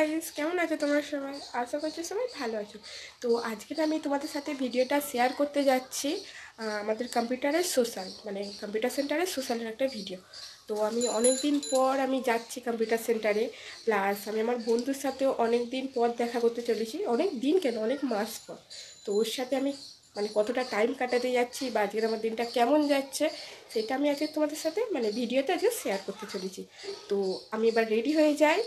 Guys, কেমন আছো তোমরা সবাই? আশা করছি সবাই ভালো আছো। তো আজকে আমি তোমাদের সাথে ভিডিওটা শেয়ার করতে যাচ্ছি আমাদের কম্পিউটারের সোশ্যাল, মানে কম্পিউটার সেন্টারের সোশ্যালের একটা ভিডিও। তো আমি অনেক দিন পর আমি যাচ্ছি কম্পিউটার সেন্টারে, প্লাস আমি আমার বন্ধুর সাথেও অনেক দিন পর দেখা করতে চলেছি, অনেক দিন কেন অনেক মাস পর। তো ওর সাথে আমি মানে কতটা টাইম কাটাতে যাচ্ছি বা আজকের আমার দিনটা কেমন যাচ্ছে সেটা আমি আজকে তোমাদের সাথে মানে ভিডিওতে আজকে শেয়ার করতে চলেছি। তো আমি এবার রেডি হয়ে যাই।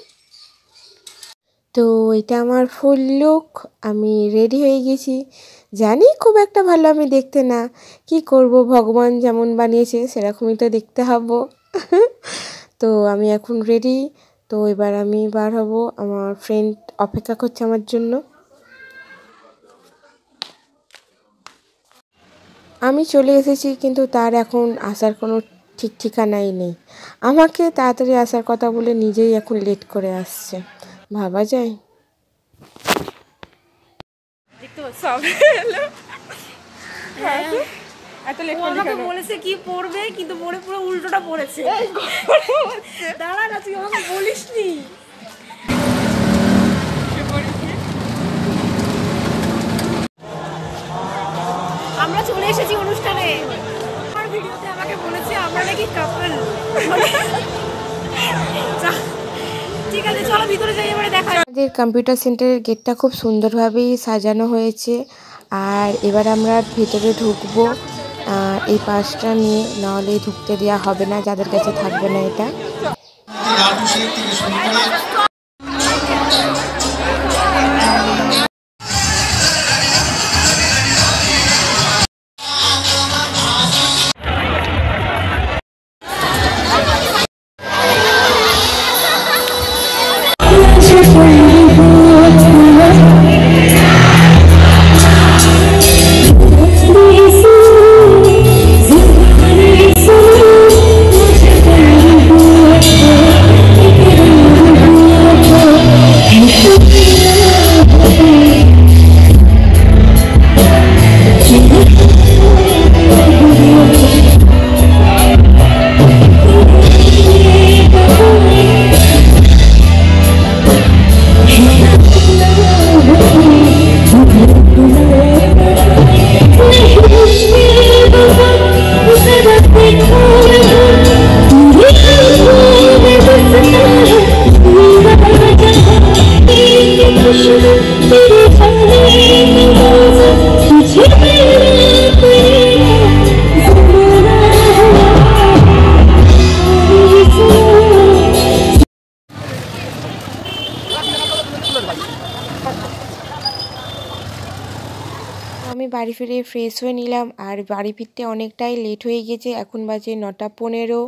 তো এটা আমার ফুল লুক। আমি রেডি হয়ে গেছি। জানি খুব একটা ভালো আমি দেখতে না, কি করব, ভগবান যেমন বানিয়েছে সেরকমই তো দেখতে হবো। তো আমি এখন রেডি। তো এবার আমি বার হব, আমার ফ্রেন্ড অপেক্ষা করছে আমার জন্য। আমি চলে এসেছি, কিন্তু তার এখন আসার কোনো ঠিক ঠিকানাই নেই। আমাকে তাড়াতাড়ি আসার কথা বলে নিজেই এখন লেট করে আসছে, ভাবা যায়? হ্যাঁ, এত লেট করলি আমাকে কেন? বলেছে কি পড়বে, কিন্তু পড়ে পুরো উল্টোটা পড়েছে। দাঁড়া না, তুই আমাকে বলিসনি। আমরা চলে এসেছি অনুষ্ঠানে। আমার ভিডিওতে আমাকে বলেছে আমরা নাকি কাপল। ঠিক আছে, চলো ভিতরে যাই, এবারে দেখা। আমাদের কম্পিউটার সেন্টারের গেটটা খুব সুন্দরভাবেই সাজানো হয়েছে। আর এবার আমরা ভেতরে ঢুকবো এই পাসটা নিয়ে, নাহলে ঢুকতে দেওয়া হবে না, যাদের কাছে থাকবে না এটা। আমি বাড়ি ফিরে ফ্রেশ হয়ে নিলাম, আর বাড়ি ফিরতে অনেকটাই লেট হয়ে গেছে, এখন বাজে 9:15।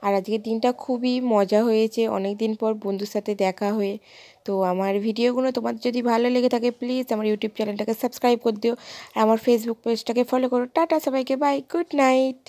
আর আজকের দিনটা খুবই মজা হয়েছে, অনেক দিন পর বন্ধুর সাথে দেখা হয়ে। তো আমার ভিডিওগুলো তোমাদের যদি ভালো লেগে থাকে, প্লিজ আমার ইউটিউব চ্যানেলটাকে সাবস্ক্রাইব করে দিও, আর আমার ফেসবুক পেজটাকে ফলো করো। টাটা সবাইকে, বাই, গুড নাইট।